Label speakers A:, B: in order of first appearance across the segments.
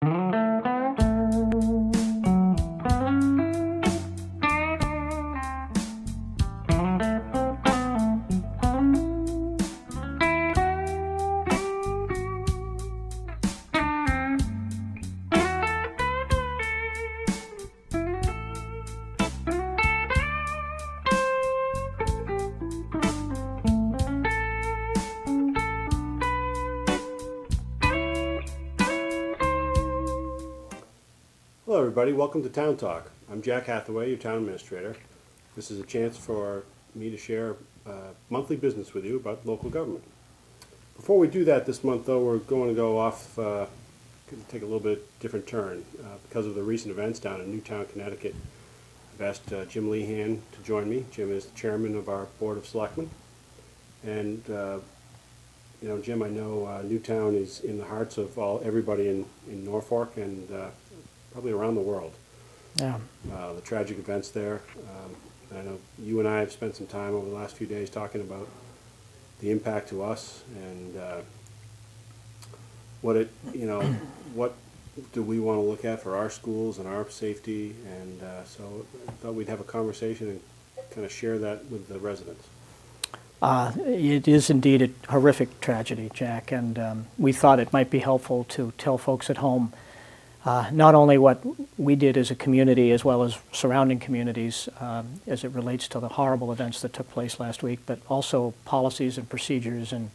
A: Hello everybody, welcome to Town Talk. I'm Jack Hathaway, your town administrator. This is a chance for me to share monthly business with you about local government. Before we do that this month though, we're going to go off, going to take a little bit different turn. Because of the recent events down in Newtown, Connecticut, I've asked Jim Lehan to join me. Jim is the chairman of our Board of Selectmen. And you know, Jim, I know Newtown is in the hearts of everybody in Norfolk and probably around the world.
B: Yeah.
A: The tragic events there. I know you and I have spent some time over the last few days talking about the impact to us and what do we want to look at for our schools and our safety, and so I thought we'd have a conversation and kind of share that with the residents.
B: It is indeed a horrific tragedy, Jack, and we thought it might be helpful to tell folks at home not only what we did as a community as well as surrounding communities as it relates to the horrible events that took place last week, but also policies and procedures and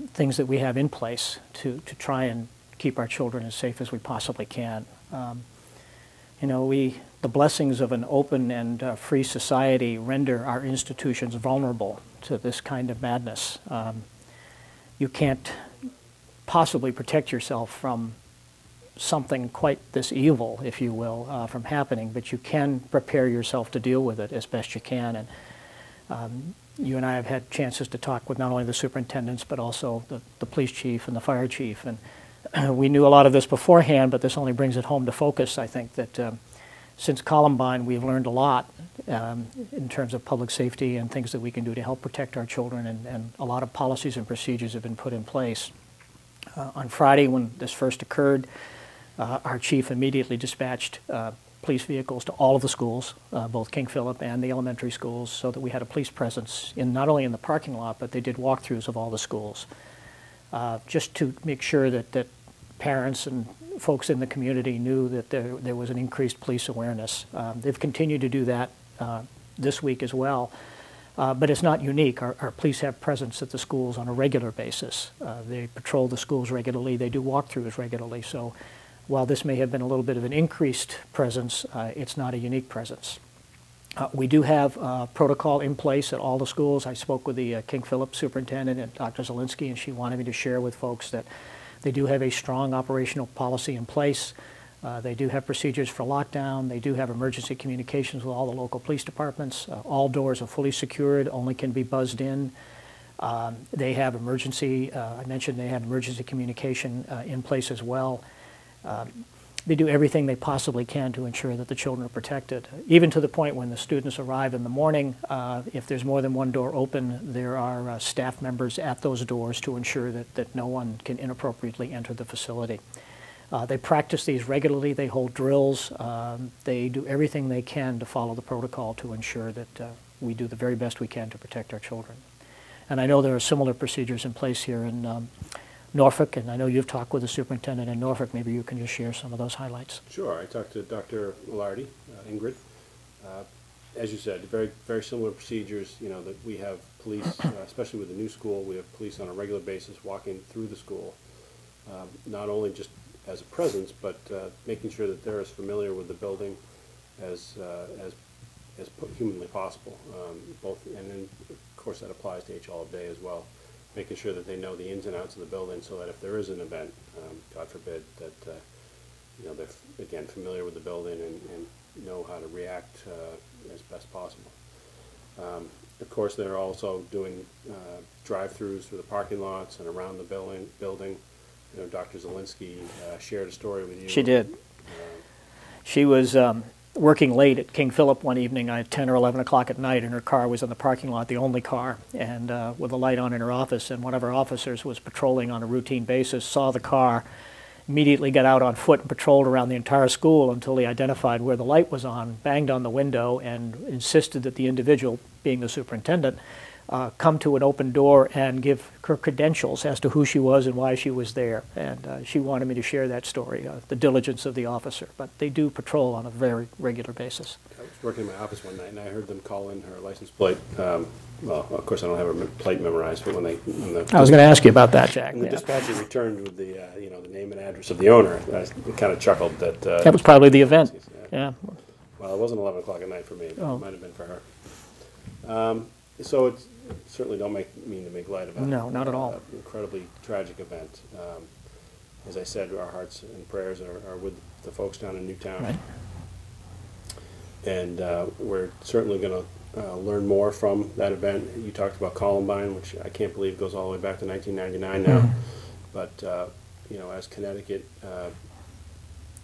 B: things that we have in place to try and keep our children as safe as we possibly can. You know, the blessings of an open and free society render our institutions vulnerable to this kind of madness. You can't possibly protect yourself from something quite this evil, if you will, from happening, but you can prepare yourself to deal with it as best you can. And you and I have had chances to talk with not only the superintendents, but also the police chief and the fire chief. And we knew a lot of this beforehand, but this only brings it home to focus. I think that since Columbine, we've learned a lot in terms of public safety and things that we can do to help protect our children, and a lot of policies and procedures have been put in place. On Friday, when this first occurred, our chief immediately dispatched police vehicles to all of the schools, both King Philip and the elementary schools, so that we had a police presence not only in the parking lot, but they did walkthroughs of all the schools, just to make sure that parents and folks in the community knew that there was an increased police awareness. They've continued to do that this week as well. But it's not unique. Our police have presence at the schools on a regular basis. They patrol the schools regularly. They do walkthroughs regularly. So while this may have been a little bit of an increased presence, it's not a unique presence. We do have protocol in place at all the schools. I spoke with the King Philip superintendent and Dr. Zielinski, and she wanted me to share with folks that they do have a strong operational policy in place. They do have procedures for lockdown. They do have emergency communications with all the local police departments. All doors are fully secured, only can be buzzed in. They have emergency, I mentioned they have emergency communication in place as well. They do everything they possibly can to ensure that the children are protected, even to the point when the students arrive in the morning. If there's more than one door open, there are staff members at those doors to ensure that no one can inappropriately enter the facility. They practice these regularly. They hold drills. They do everything they can to follow the protocol to ensure that we do the very best we can to protect our children. And I know there are similar procedures in place here in Norfolk, and I know you've talked with the superintendent in Norfolk. Maybe you can just share some of those highlights.
A: Sure. I talked to Dr. Millardi, Ingrid. As you said, very, very similar procedures. You know, that we have police, especially with the new school, we have police on a regular basis walking through the school, not only just as a presence, but making sure that they're as familiar with the building as humanly possible. And then, of course, that applies to H. Olive Day as well. Making sure that they know the ins and outs of the building, so that if there is an event, God forbid, that you know, they're again familiar with the building and know how to react as best possible. Of course, they're also doing drive-throughs through the parking lots and around the building. You know, Dr. Zielinski shared a story with you.
B: She did. She was working late at King Philip one evening at 10 or 11 o'clock at night, and her car was in the parking lot, the only car, and with a light on in her office. And one of her officers was patrolling on a routine basis, saw the car, immediately got out on foot and patrolled around the entire school until he identified where the light was on, banged on the window, and insisted that the individual, being the superintendent, come to an open door and give her credentials as to who she was and why she was there. And she wanted me to share that story, the diligence of the officer. But they do patrol on a very regular basis.
A: I was working in my office one night, and I heard them call in her license plate. Well, of course, I don't have her plate memorized, but when the
B: I was going to ask you about that, Jack.
A: when the
B: Yeah.
A: dispatcher returned with the the name and address of the owner, I kind of chuckled that.
B: That was probably the event. Yeah.
A: Well, it wasn't 11 o'clock at night for me.
B: Oh.
A: It might have been for her. So it's certainly don't mean to make light of it.
B: No, not at all.
A: Incredibly tragic event. As I said, our hearts and prayers are with the folks down in Newtown.
B: Right.
A: And we're certainly going to learn more from that event. You talked about Columbine, which I can't believe goes all the way back to 1999 now. But as Connecticut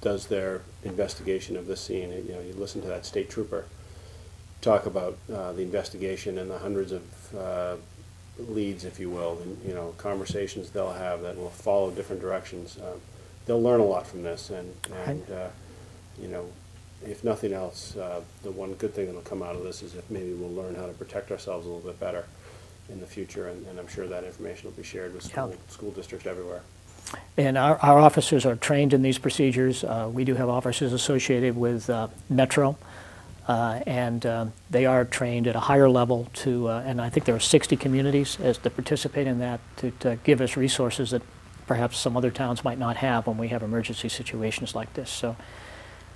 A: does their investigation of this scene, you listen to that state trooper talk about the investigation and the hundreds of leads, if you will, and conversations they'll have that will follow different directions. They'll learn a lot from this, and if nothing else, the one good thing that'll come out of this is if maybe we'll learn how to protect ourselves a little bit better in the future, and I'm sure that information will be shared with school districts everywhere.
B: And our officers are trained in these procedures. We do have officers associated with Metro, and they are trained at a higher level to, and I think there are 60 communities that participate in that to give us resources that perhaps some other towns might not have when we have emergency situations like this. So,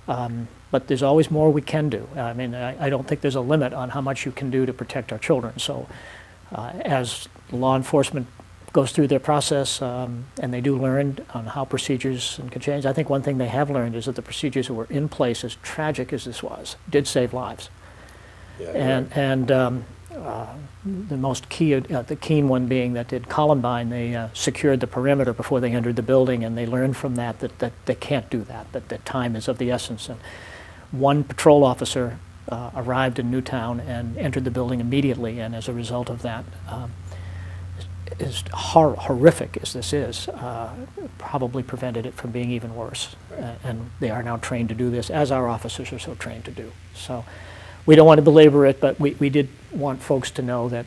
B: but there's always more we can do. I mean, I don't think there's a limit on how much you can do to protect our children. So, as law enforcement goes through their process, and they do learn on how procedures can change. I think one thing they have learned is that the procedures that were in place, as tragic as this was, did save lives.
A: Yeah,
B: And the most key, the keen one being that at Columbine, they secured the perimeter before they entered the building, and they learned from that they can't do that time is of the essence. And one patrol officer arrived in Newtown and entered the building immediately, and as a result of that, as horrific as this is, probably prevented it from being even worse.
A: Right.
B: And they are now trained to do this, as our officers are so trained to do. So we don't want to belabor it, but we did want folks to know that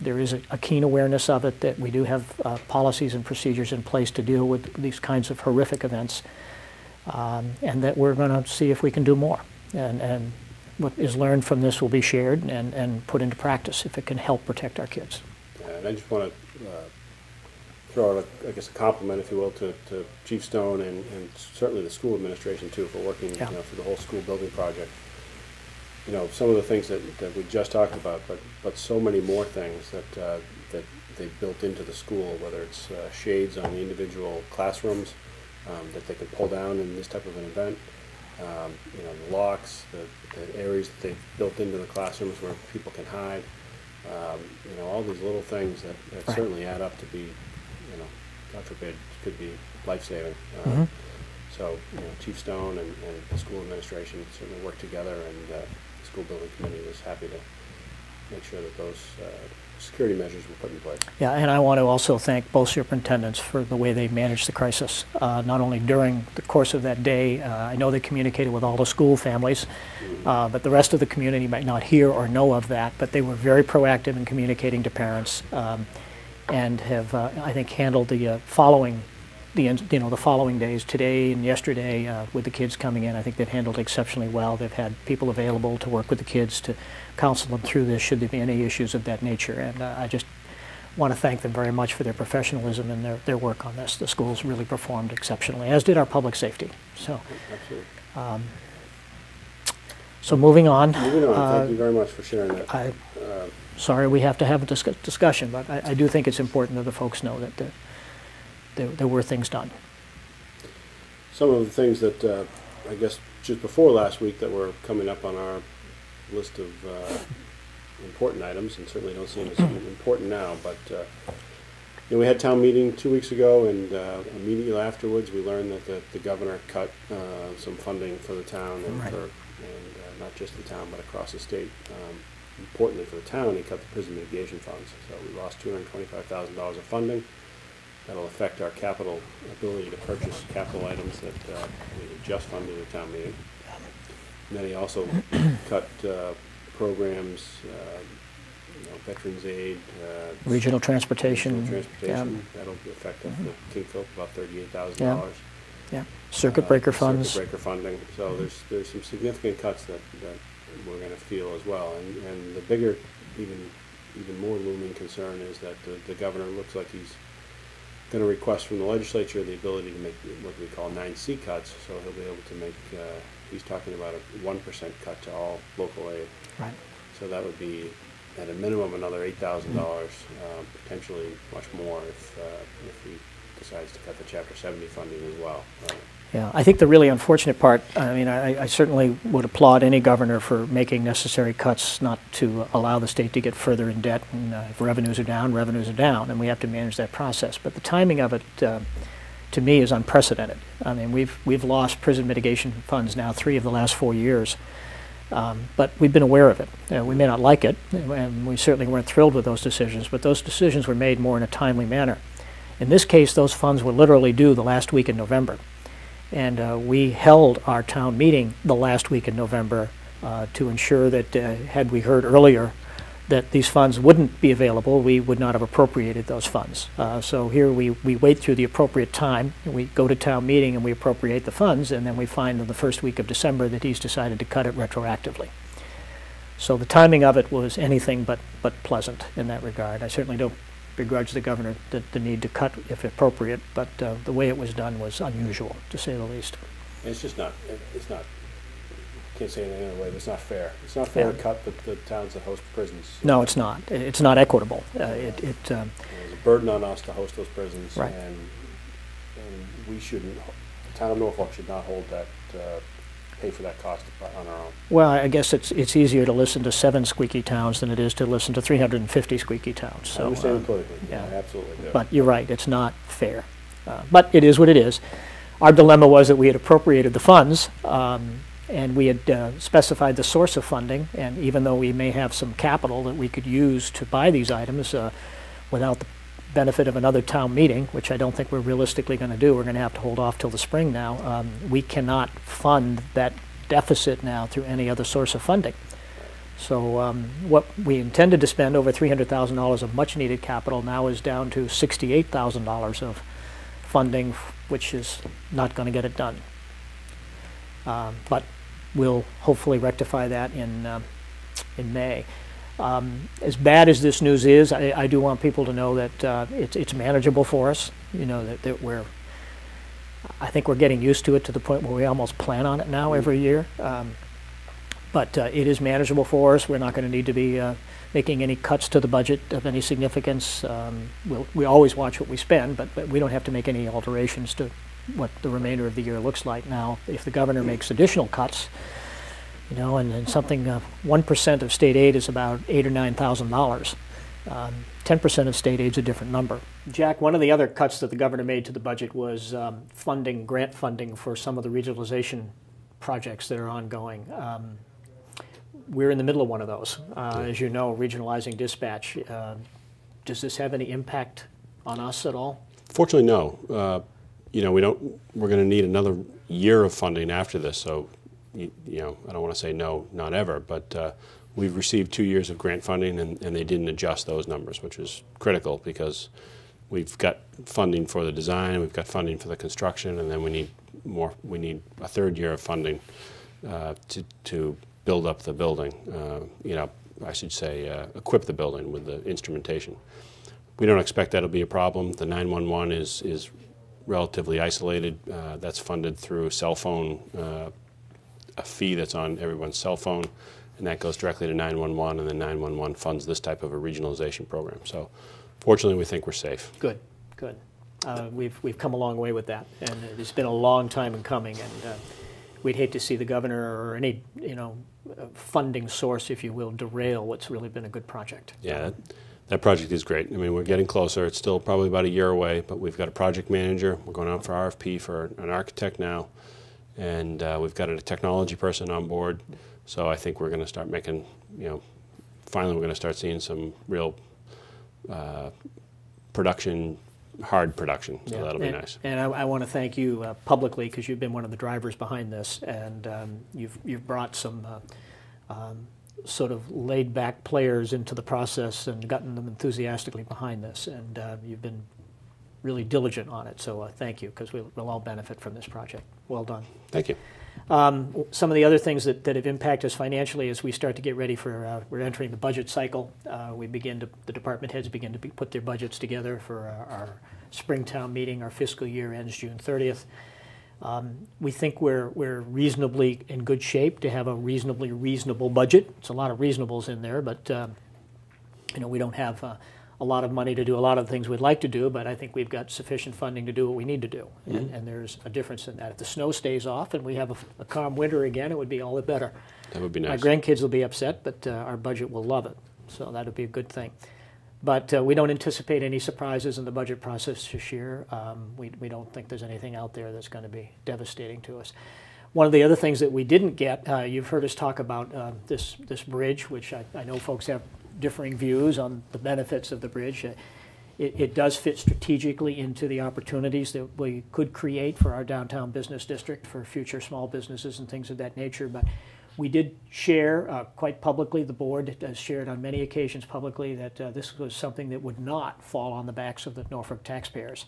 B: there is a keen awareness of it, that we do have policies and procedures in place to deal with these kinds of horrific events, and that we're going to see if we can do more. And what is learned from this will be shared and put into practice if it can help protect our kids.
A: And I just want to throw out, a compliment, if you will, to Chief Stone and certainly the school administration, too, for working through the whole school building project. Some of the things that we just talked about, but so many more things that they built into the school, whether it's shades on the individual classrooms that they can pull down in this type of an event, the locks, the areas that they've built into the classrooms where people can hide. All these little things that
B: Right.
A: certainly add up to be, God forbid, could be life-saving. So, Chief Stone and the school administration certainly worked together, and the school building committee was happy to make sure that those security measures were put in place.
B: Yeah, and I want to also thank both superintendents for the way they managed the crisis, not only during the course of that day. I know they communicated with all the school families, but the rest of the community might not hear or know of that, but they were very proactive in communicating to parents, and have, I think, handled the following days, today and yesterday, with the kids coming in. I think they've handled exceptionally well. They've had people available to work with the kids to counsel them through this should there be any issues of that nature. And I just want to thank them very much for their professionalism and their work on this. The schools really performed exceptionally, as did our public safety. So,
A: Absolutely.
B: so moving on.
A: Moving on, thank you very much for sharing that.
B: Sorry we have to have a discussion, but I do think it's important that the folks know that there were things done.
A: Some of the things that, I guess, just before last week that were coming up on our list of important items, and certainly don't seem as important now, but we had town meeting 2 weeks ago, and immediately afterwards we learned that the governor cut some funding for the town, and,
B: Right.
A: not just the town, but across the state. Importantly for the town, he cut the prison mitigation funds, so we lost $225,000 of funding. That'll affect our capital ability to purchase capital items that we had just funded at town meeting. And then he also cut programs, Veterans Aid,
B: Regional transportation.
A: regional transportation. That'll affect us at Kingfolk about $38,000.
B: Yeah. Circuit breaker funds.
A: Circuit breaker funding. So there's some significant cuts that we're going to feel as well. And the bigger, even more looming concern is that the governor looks like he's going to request from the legislature the ability to make what we call 9C cuts. So he'll be able to make, he's talking about a 1% cut to all local aid.
B: Right.
A: So that would be at a minimum another $8,000, potentially much more if he decides to cut the Chapter 70 funding as well.
B: Yeah, I think the really unfortunate part, I mean, I certainly would applaud any governor for making necessary cuts not to allow the state to get further in debt. And if revenues are down, and we have to manage that process. But the timing of it, to me, is unprecedented. I mean, we've lost prison mitigation funds now 3 of the last 4 years. But we've been aware of it. We may not like it, and we certainly weren't thrilled with those decisions, but those decisions were made more in a timely manner. In this case, those funds were literally due the last week in November. And we held our town meeting the last week in November to ensure that had we heard earlier that these funds wouldn't be available, we would not have appropriated those funds. So here we wait through the appropriate time, and we go to town meeting and we appropriate the funds, and then we find in the first week of December that he's decided to cut it retroactively. So the timing of it was anything but pleasant in that regard. I certainly don't begrudge the governor the need to cut if appropriate, but the way it was done was unusual, to say the least.
A: And it's just not, can't say it any other way, but it's not fair. It's not fair to cut the towns that host prisons.
B: No, it's not. It's not equitable.
A: There's a burden on us to host those prisons,
B: right.
A: and we shouldn't, the town of Norfolk should not hold that, pay for that cost on our own.
B: Well, I guess it's easier to listen to 7 squeaky towns than it is to listen to 350 squeaky towns. So,
A: I understand politically.
B: yeah.
A: I absolutely do.
B: But you're right, it's not fair. But it is what it is. Our dilemma was that we had appropriated the funds, and we had specified the source of funding, and even though we may have some capital that we could use to buy these items without the benefit of another town meeting, which I don't think we're realistically going to do, we're going to have to hold off till the spring now, we cannot fund that deficit now through any other source of funding. So what we intended to spend, over $300,000 of much needed capital, now is down to $68,000 of funding, which is not going to get it done. But we'll hopefully rectify that in May. As bad as this news is, I do want people to know that it's manageable for us. You know, that I think we're getting used to it to the point where we almost plan on it now every year. But it is manageable for us. We're not going to need to be making any cuts to the budget of any significance. We always watch what we spend, but we don't have to make any alterations to what the remainder of the year looks like. Now, if the governor makes additional cuts, you know, and something, 1% of state aid is about $8,000 or $9,000. 10% of state aid is a different number. Jack, one of the other cuts that the governor made to the budget was grant funding for some of the regionalization projects that are ongoing. We're in the middle of one of those. As you know, regionalizing dispatch. Does this have any impact on us at all?
A: Fortunately, no. You know, we're going to need another year of funding after this, so you know, I don't want to say no, not ever, but we've received 2 years of grant funding, and they didn't adjust those numbers, which is critical because we've got funding for the design, we've got funding for the construction, and then we need more. We need a 3rd year of funding to build up the building. You know, I should say equip the building with the instrumentation. We don't expect that'll be a problem. The 911 is relatively isolated. That's funded through cell phone. A fee that's on everyone's cell phone, and that goes directly to 911, and then 911 funds this type of a regionalization program. So fortunately, we think we're safe.
B: Good, good. We've come a long way with that, and it's been a long time in coming, and we'd hate to see the governor or any, you know, funding source, if you will, derail what's really been a good project.
A: Yeah, that project is great. I mean, we're getting closer. It's still probably about a year away, but we've got a project manager. We're going out for RFP for an architect now. And we've got a technology person on board, so I think we're going to start making, you know, finally we're going to start seeing some real production hard production, so
B: Yeah,
A: that'll be
B: and,
A: nice.
B: And I want to thank you publicly because you've been one of the drivers behind this, and you've brought some sort of laid-back players into the process and gotten them enthusiastically behind this, and you've been really diligent on it. So thank you, because we'll all benefit from this project. Well done.
A: Thank you.
B: Some of the other things that have impacted us financially as we start to get ready for, we're entering the budget cycle. The department heads begin to put their budgets together for our Springtown meeting. Our fiscal year ends June 30th. We think we're reasonably in good shape to have a reasonably reasonable budget. It's a lot of reasonables in there, but we don't have a lot of money to do a lot of the things we'd like to do, but I think we've got sufficient funding to do what we need to do. Mm-hmm. And there's a difference in that. If the snow stays off and we have a calm winter again, it would be all the better.
A: That would be nice.
B: My grandkids will be upset, but our budget will love it. So that would be a good thing. But we don't anticipate any surprises in the budget process this year. We don't think there's anything out there that's going to be devastating to us. One of the other things that we didn't get, you've heard us talk about this bridge, which I know folks have differing views on the benefits of the bridge. It does fit strategically into the opportunities that we could create for our downtown business district for future small businesses and things of that nature. But we did share quite publicly, the board has shared on many occasions publicly, that this was something that would not fall on the backs of the Norfolk taxpayers.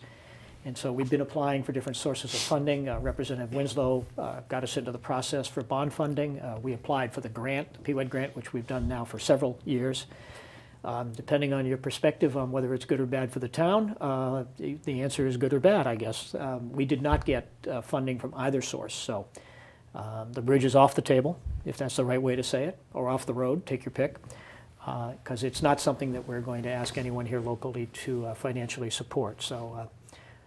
B: And so we've been applying for different sources of funding. Representative Winslow got us into the process for bond funding. We applied for the grant, the PWED grant, which we've done now for several years. Depending on your perspective on whether it's good or bad for the town, the answer is good or bad, I guess. We did not get funding from either source. So the bridge is off the table, if that's the right way to say it, or off the road, take your pick, because it's not something that we're going to ask anyone here locally to financially support. So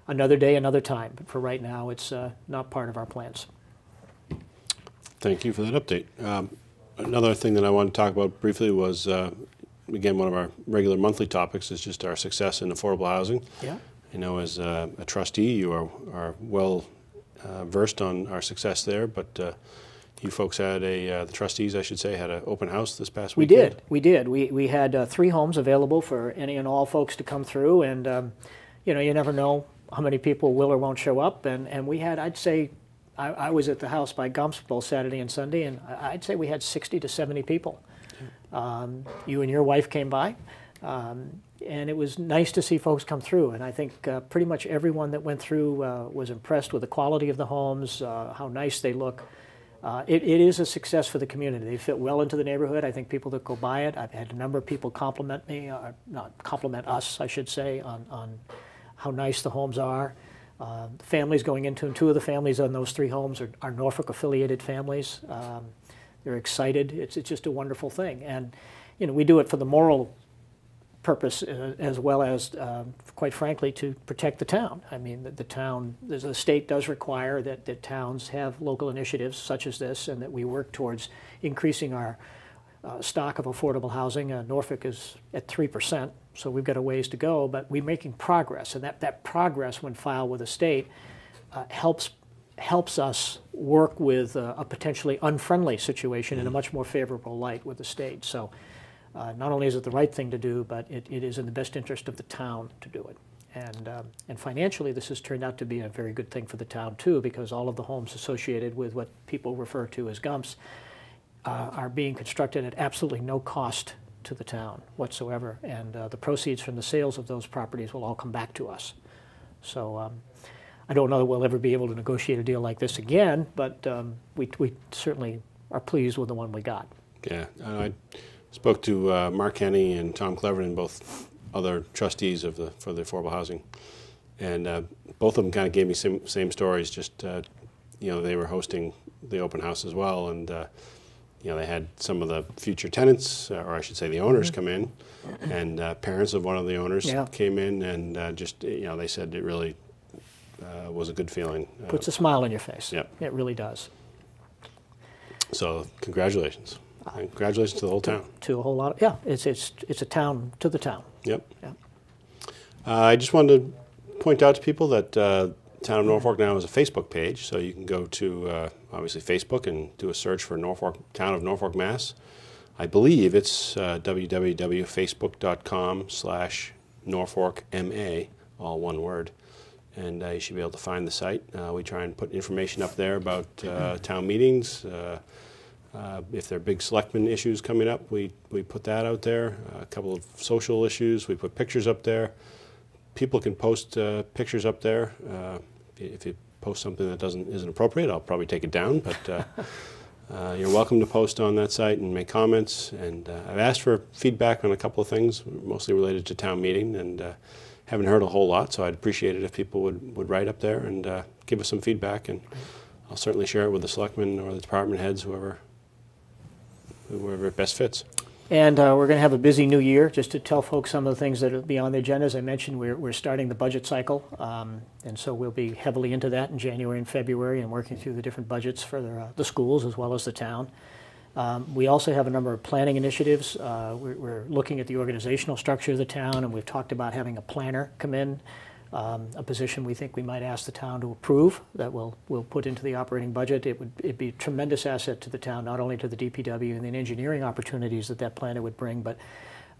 B: another day, another time. But for right now, it's not part of our plans.
A: Thank you for that update. Another thing that I want to talk about briefly was, again, one of our regular monthly topics is just our success in affordable housing.
B: Yeah.
A: I know as a trustee, you are well versed on our success there, but you folks had the trustees, I should say, had an open house this past weekend.
B: We did. We had 3 homes available for any and all folks to come through, and you never know how many people will or won't show up. And we had, I'd say, I was at the house by Gumps both Saturday and Sunday, and I'd say we had 60 to 70 people. You and your wife came by, and it was nice to see folks come through. And I think pretty much everyone that went through was impressed with the quality of the homes, how nice they look. It is a success for the community. They fit well into the neighborhood. I think people that go by it, I've had a number of people compliment me, compliment us, I should say, on how nice the homes are. The families going into them, 2 of the families on those 3 homes are Norfolk-affiliated families. They're excited. It's just a wonderful thing. And, we do it for the moral purpose as well as, quite frankly, to protect the town. I mean, the state does require that towns have local initiatives such as this, and that we work towards increasing our stock of affordable housing. Norfolk is at 3%, so we've got a ways to go, but we're making progress. And that progress, when filed with the state, helps us work with a potentially unfriendly situation in a much more favorable light with the state. So not only is it the right thing to do, but it is in the best interest of the town to do it. And financially, this has turned out to be a very good thing for the town, too, because all of the homes associated with what people refer to as Gumps are being constructed at absolutely no cost to the town whatsoever. And the proceeds from the sales of those properties will all come back to us. So I don't know that we'll ever be able to negotiate a deal like this again, but we certainly are pleased with the one we got.
A: Yeah, I spoke to Mark Kenny and Tom Cleverton, both other trustees for the affordable housing, and both of them kind of gave me same stories. Just they were hosting the open house as well, and they had some of the future tenants, or I should say the owners, come in, and parents of one of the owners came in, and they said it really was a good feeling.
B: Puts a smile on your face.
A: Yep.
B: It really does.
A: So congratulations. And congratulations to the whole town.
B: To a whole lot of, it's a town to the town.
A: Yep.
B: Yeah.
A: I just wanted to point out to people that Town of Norfolk now has a Facebook page, so you can go to obviously Facebook and do a search for Town of Norfolk, Mass. I believe it's www.facebook.com/NorfolkMA, all one word. And you should be able to find the site. We try and put information up there about town meetings. If there are big selectmen issues coming up, we put that out there. A couple of social issues, we put pictures up there. People can post pictures up there. If you post something that isn't appropriate, I'll probably take it down. But you're welcome to post on that site and make comments. And I've asked for feedback on a couple of things, mostly related to town meeting, and haven't heard a whole lot. So I'd appreciate it if people would write up there and give us some feedback. And I'll certainly share it with the selectmen or the department heads, whoever it best fits.
B: And we're going to have a busy new year. Just to tell folks some of the things that will be on the agenda, as I mentioned, we're starting the budget cycle, and so we'll be heavily into that in January and February and working through the different budgets for the schools as well as the town. We also have a number of planning initiatives. We're looking at the organizational structure of the town, and we've talked about having a planner come in, a position we think we might ask the town to approve that we'll put into the operating budget. It'd be a tremendous asset to the town, not only to the DPW and the engineering opportunities that planner would bring, but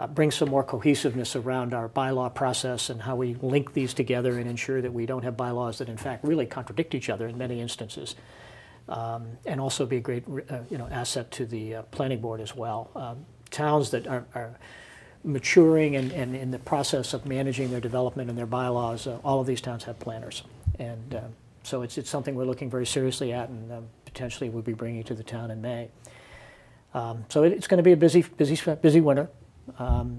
B: bring some more cohesiveness around our bylaw process and how we link these together and ensure that we don't have bylaws that in fact really contradict each other in many instances. And also be a great asset to the planning board as well. Towns that are maturing and in the process of managing their development and their bylaws, all of these towns have planners. And so it's something we're looking very seriously at, and potentially we'll be bringing to the town in May. So it's going to be a busy winter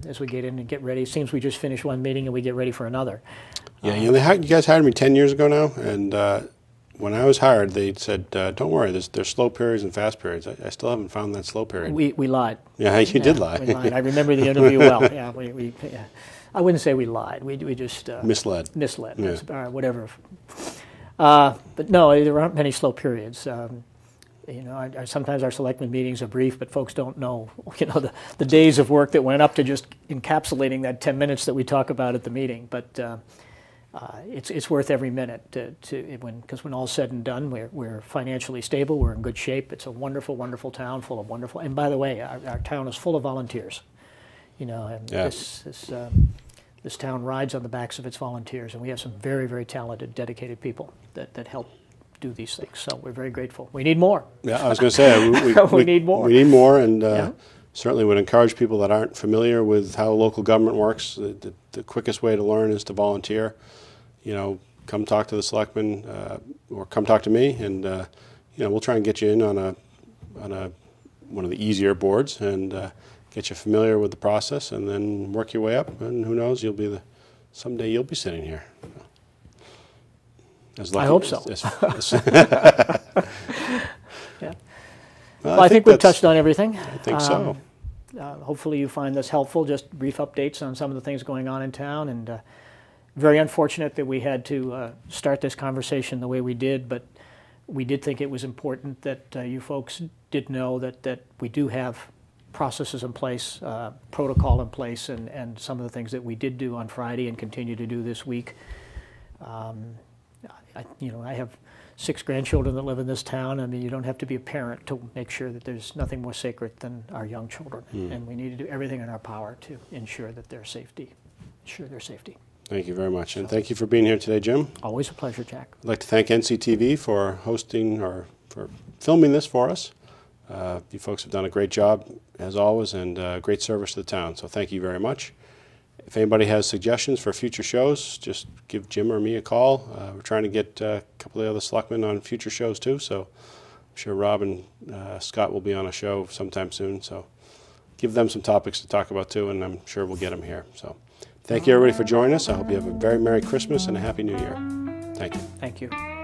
B: as we get in and get ready. It seems we just finished one meeting and we get ready for another.
A: Yeah, you guys hired me 10 years ago now, and when I was hired, they said, don't worry, there's slow periods and fast periods. I still haven't found that slow period.
B: We lied.
A: Yeah, you did lie.
B: We lied. I remember the interview well. Yeah, I wouldn't say we lied. We just...
A: Misled.
B: Yeah. Whatever. But no, there aren't many slow periods. Sometimes our selectmen meetings are brief, but folks don't know, the days of work that went up to just encapsulating that 10 minutes that we talk about at the meeting. But it's worth every minute because when all's said and done, we're financially stable, we're in good shape. It's a wonderful, wonderful town full of wonderful. And by the way, our town is full of volunteers. And
A: yeah.
B: This town rides on the backs of its volunteers, and we have some very, very talented, dedicated people that help do these things. So we're very grateful. We need more.
A: Yeah, I was going to say
B: we need more.
A: We need more, and certainly would encourage people that aren't familiar with how local government works. The quickest way to learn is to volunteer. Come talk to the selectmen or come talk to me, and we'll try and get you in on one of the easier boards and get you familiar with the process, and then work your way up. And who knows, someday you'll be sitting here.
B: I hope so. Yeah.
A: Well,
B: I think we've touched on everything.
A: I think so.
B: Hopefully you find this helpful, just brief updates on some of the things going on in town, and very unfortunate that we had to start this conversation the way we did, but we did think it was important that you folks did know that we do have processes in place, protocol in place, and some of the things that we did do on Friday and continue to do this week. I have 6 grandchildren that live in this town. I mean, you don't have to be a parent to make sure that there's nothing more sacred than our young children, and we need to do everything in our power to ensure their safety.
A: Thank you very much, and thank you for being here today, Jim.
B: Always a pleasure, Jack.
A: I'd like to thank NCTV for hosting or for filming this for us. You folks have done a great job, as always, and great service to the town, so thank you very much. If anybody has suggestions for future shows, just give Jim or me a call. We're trying to get a couple of the other selectmen on future shows too, so I'm sure Rob and Scott will be on a show sometime soon, so give them some topics to talk about too, and I'm sure we'll get them here. So thank you everybody for joining us. I hope you have a very Merry Christmas and a Happy New Year. Thank you.
B: Thank you.